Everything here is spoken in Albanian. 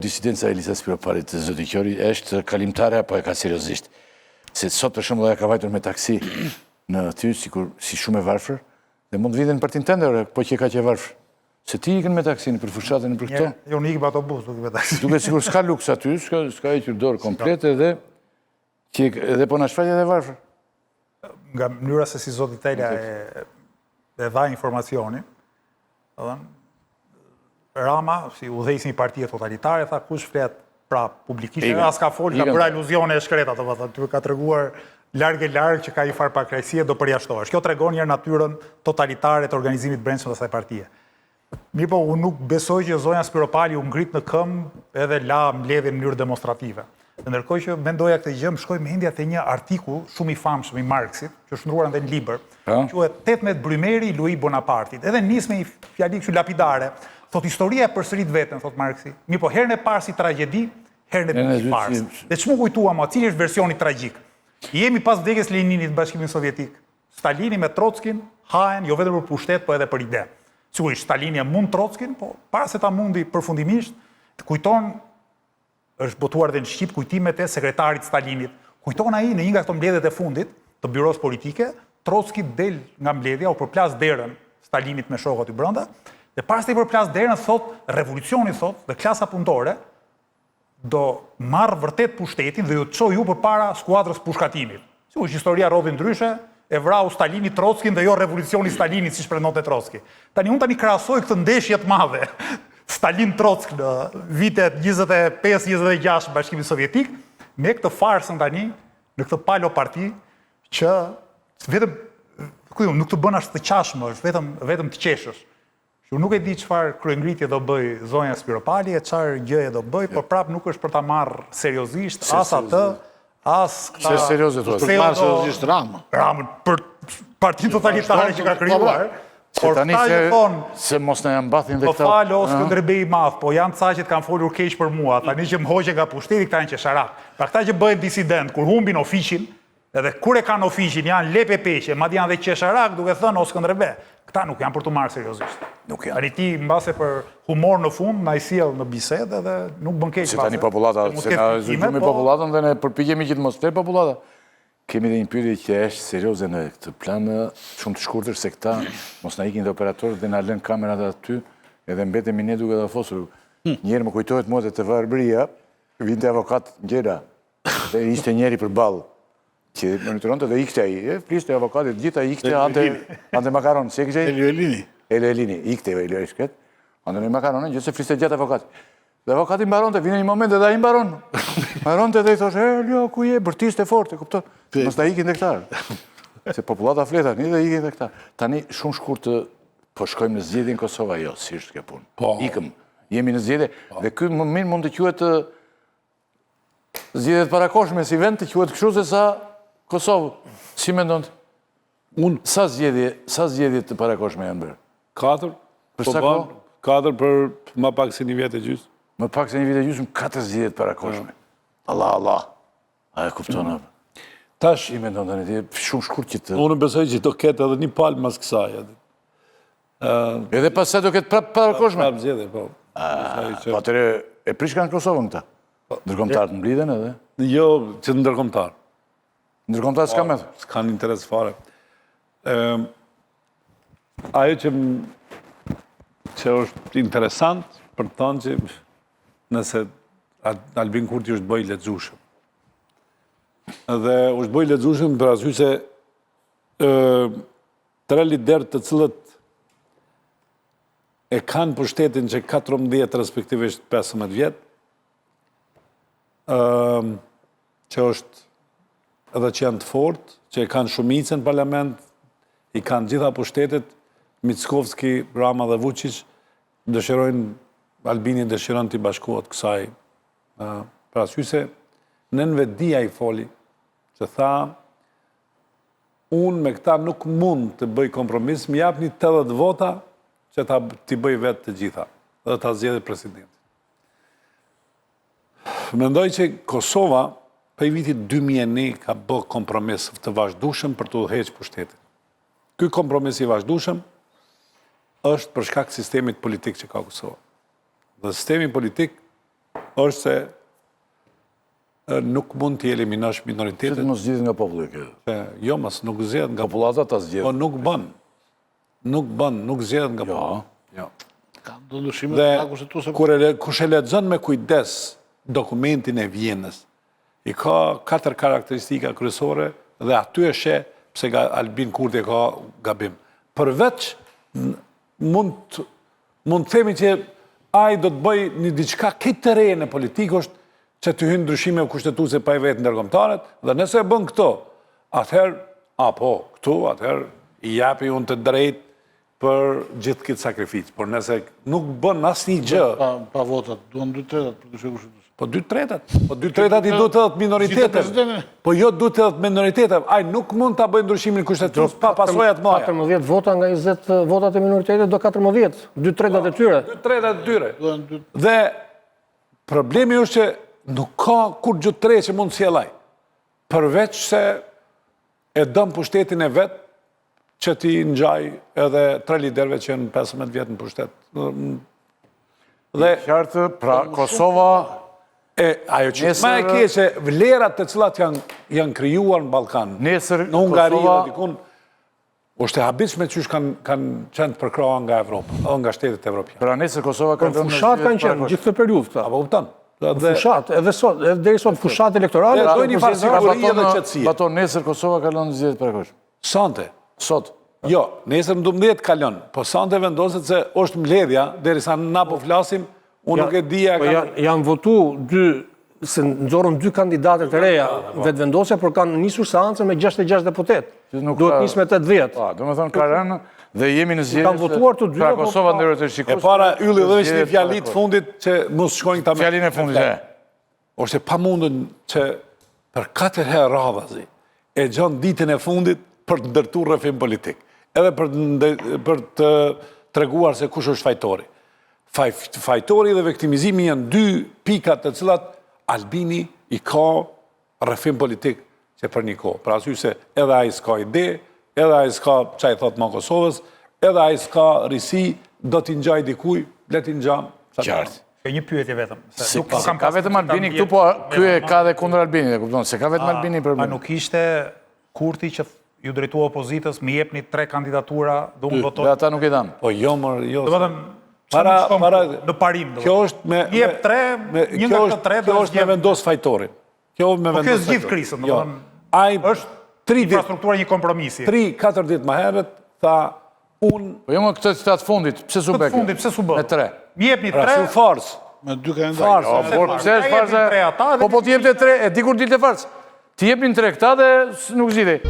disidenca e Elisas Spiropalit të zoti Qori është kalimtare apo e ka seriozisht? Se sot për shembull ajo ka vajtur me taksi në ty si shumë e varfër dhe mund të vjen në partinë tënde, po që ka që e varfër. Se ti ikën me taksinë për fushatën për këto? Jo, unë ikë me autobus, duke me taksinë. Duke sigur s'ka luks aty, s'ka hequr dorë komplete edhe po na shfaqet edhe varfër. Nga mënyra se si zoti Telja e dha informacionin, Rama, si udhëheqësi i partie totalitare, tha kush flet pra publikisht, as ka folë, ka bërë iluzione e shkreta, ty ka treguar larg që ka një farë pakrajësie do përjashtohesh. Kjo tregon një natyrën totalitare të organizimit brendshëm të asaj partie. Mirë po, unë nuk besoj që zonja Spiropali u ngrit në këmbë edhe la mbledhjen në mënyrë demonstrative. Ndërkohë që mendoja këtë gjë, më shkoi mendja te një artikull shumë i famshëm i Marxit, që është shndruar edhe në libër, quhet 18 Brymeri i Louis Bonapartit. Edhe nis me një fjali kështu lapidare, thot historia e përsërit veten, thot Marxi. Mirë po, herën e parë si tragjedi, herën e dytë si farsë. Dhe ç'më kujtua më, cili është versioni tragjik? Jemi pas vdekjes Leninit në Bashkimin Sovjetik. Stalini me Trotskij hahen jo vetëm për pushtet, po edhe për ide. Sigurisht, Stalini e mund Trotskij, po para se ta mundi përfundimisht, të kujton, është botuar dhe në Shqip kujtimet e sekretarit Stalinit. Kujton ai në një nga këto mbledhjet e fundit të byros politike, Trotskij del nga mbledhja, u përplas derën Stalinit me shokët i brenda, dhe para se i përplas derën thot revolucioni thot dhe klasa punëtore do marrë vërtet pushtetin dhe ju të çojë ju përpara skuadrës pushkatimit. Sigurisht historia rodhi ndryshe, e vrau Stalini Trotskij dhe jo revolucioni Stalinit si shprehonte Trotskij. Unë tani krahasoj këtë ndeshje të madhe Stalin-Trotskij në vitet 25-26 Bashkimin Sovjetik me këtë farsën tani në këtë palo parti që vetëm nuk të bën as të qashmë, është vetëm të qeshësh. Unë nuk e di çfarë kryengritje do bëj zonja Spiropali, e çfarë gjëje do bëj, por prap nuk është për ta marrë seriozisht as atë, as këta... Se serioze thua? Për të marrë seriozisht Ramën. Ramën, për partinë totalitare që ka krijuar. Se tani se mos na janë mbathin dhe këta... Po falo, Skënderbej i madh, po janë ca që kanë folur keq për mua, tani që më hoqe nga pushteti, këta janë qesharak. Pra këta që bëhen disident, kur humbin ofiqin, edhe kur e kanë ofiqin, janë lepe peqe, madje janë dhe qesharak duke thënë o Skënderbej. Këta nuk janë për të marrë seriozisht. Nuk janë. Ani ti mbase për humor në fund, na i sjell në bisedë edhe nuk bën keq. Se tani popullata, se na zgjidhim me popullatën dhe ne përpiqemi që të mos flet popullata. Kemi dhe një pyetje që është serioze në këtë plan shumë të shkurtër se këta mos na ikin dhe operatorët dhe na lënë kamerat aty edhe mbetemi ne duke ta fosur. Njëherë më kujtohet mua te Arbëria, vinte avokat Gjera dhe ishte njëri përballë që monitoronte dhe ikte ai, fliste avokati të gjitha ikte ante makaron, si e kishte? Elelini, ikte Elio shket. Ante me makaronin, gjithse fliste gjatë avokati. Dhe avokati mbaronte, vjen një moment edhe ai mbaron. Mbaronte dhe i thoshte, Elio, ku je? Bërtiste forte, kupton? Mos ta ikin dhe këta. Se popullata flet tani dhe ikin dhe këta. Tani shumë shkurt po shkojmë në zgjedhjen Kosova, jo, si është kjo punë. Ikëm, jemi në zgjedhje dhe ky moment mund të quhet zgjedhjet parakoshme si vend të quhet kështu se sa Kosovë. Si mendon ti? Unë sa zgjedhje të parakoshme janë bërë? 4. Për sa kohë? 4 për më pak se një vjet e gjysmë. Më pak se një vjet e gjysmë 4 zgjedhje të parakoshme. Allah. A e kupton apo? Tash i mendon tani ti shumë shkurt që të... Unë besoj që do ketë edhe një palë mas kësaj. Edhe pas sa do ketë prapë parakoshme? Prapë zgjedhje, po. Po atëre e prishkan në Kosovën këta? Ndërkombëtarët mblidhen edhe? Jo, që ndërkombëtar. Ndërkombëtarët s'ka me? S'kan interes fare. Ajo që është interesant për të thënë që nëse Albin Kurti është bëj lexueshëm. Dhe është bëj lexueshëm për arsye se 3 liderë të cilët e kanë pushtetin që 14 respektivisht 15 vjet, që është edhe që janë të fortë, që e kanë shumicën në parlament, i kanë gjitha pushtetet, Mickovski, Rama dhe Vučić, Albini dëshiron të i bashkohet kësaj. Për arsye se në vetdia i foli, që tha, unë me këta nuk mund të bëj kompromis, më japni 80 vota që t'i bëj vetë të gjitha, dhe ta zgjedhë presidentin. Mendoj që Kosova, për i vitit 2001, ka bë kompromis të vazhdueshëm për të udhëhequr pushtetin. Ky kompromis i vazhdueshëm është për shkak sistemit politik që ka Kosova. Dhe sistemi politik është se nuk mund t'i eliminash Që minoritetet. të mos zgjidhet nga populli kjo. Jo, mas nuk zgjedh nga Popullata ta po zgjedh. nuk bën. Nuk zgjedh nga populli. Jo. Ka do ndryshime Dhe nga kushtetuese. kush e lexon me kujdes dokumentin e Vjenës, i ka 4 karakteristika kryesore dhe aty e sheh pse Albin Kurti ka gabim. Përveç mund të themi që ai do të bëj një diçka këtë të re në politikë është që të hynë ndryshime kushtetuese pa i vetë ndërkombëtarët, dhe nëse e bën këto, atëherë, atëherë i japi unë të drejtë për gjithë këtë sakrificë. Por nëse nuk bën asnjë gjë, Pa votat, duan 2/3 për ndryshime kushtetuese. po 2/3 po 2/3 i duhet të dhëtë minoritetet. presidenti. Po jo duhet të dhëtë minoritetet. Ai nuk mund ta bëjë ndryshimin kushtetues pa pasojat mëdha. 14 vota nga 20 votat e minoritetit do 14, 2/3 e tyre. 2/3 e tyre. Duan 2. Dhe problemi është që nuk ka kur gjë të re që mund sjell ai. Përveç se e dëm pushtetin e vet që ti ngjaj edhe 3 liderëve që janë 15 vjet në pushtet. Dhe Qartë, pra Kosova ajo që më e keqe, vlerat të cilat janë krijuar në Ballkan, Nesër në Ungari Kosova- dhe dikun, është e habitshme qysh kanë qenë të përkrahur nga Evropa, edhe nga shtetet evropiane. pra nesër Kosova ka Në fushat kanë qenë gjithë këtë periudhë këta. Apo kupton? Dhe Fushat, edhe sot, edhe deri sot fushat elektorale. Dhe dojnë një farë fushat- siguri edhe qetësie. Baton nesër Kosova ka lënë zgjedhjet parakosh. Sante. Sot. Jo, nesër në 12 kalon, po sante vendoset se është mbledhja, derisa na po flasim, unë nuk e dija Po janë votu se nxorën 2 kandidatë të reja vetëvendosja, por kanë nisur seancën me 66 deputet. nuk Duhet ka- nis me 80. Pa, do me thonë ka rënë dhe jemi në zgjedhje. Kanë votuar të dy, Pra apo Kosova pa? ndërë të E shikosh. para ylli dhe është një fjalit fundit që mos shkojnë këta me... Fjalin e fundit, e. është e pamundën që për 4 herë radhazi e gjon ditën e fundit për të ndërtuar rrëfim politik. Edhe për të treguar se kush është fajtori. Fajtori dhe viktimizimi janë 2 pikat të cilat Albini i ka rrëfim politik që për një kohë. Pra arsye se edhe ai s'ka ide, edhe ai s'ka çaj thot më Kosovës, edhe ai s'ka risi, do t'i ngjaj dikuj, le t'i ngjam. Qartë. Kjo një pyetje vetëm. Se nuk Se kam ka pasur vetëm ta Albini mbjet këtu, po ky e me- ka dhe kundër Albini, e kupton, se ka vetëm Albini për A nuk ishte Kurti që ju drejtua opozitës, më jepni 3 kandidatura dhe unë dhe votoj. ata nuk i dhan. Po jo, jo. Do të thënë, Para në parim. do kjo të është me Jep 3, një nga këto 3 kjo është me vendos fajtorin. Kjo me vendos. kjo zgjidh fajtorin. krisën, do Jo. të thënë, Ai është 3 ditë, infrastruktura një kompromisi. 3-4 ditë më herët tha unë Po jo më këtë citat fundit, pse s'u Këtë bë? fundit, pse s'u bë? Me 3. Më jepni pra si 3, forcë. Me 2 kandidatë. Farsa. Po pse është Ja jepni tre ata farsa? dhe Po po t'jepte 3, e di kur dilte farsa. Ti jepnin 3 këta dhe nuk zgjidhej.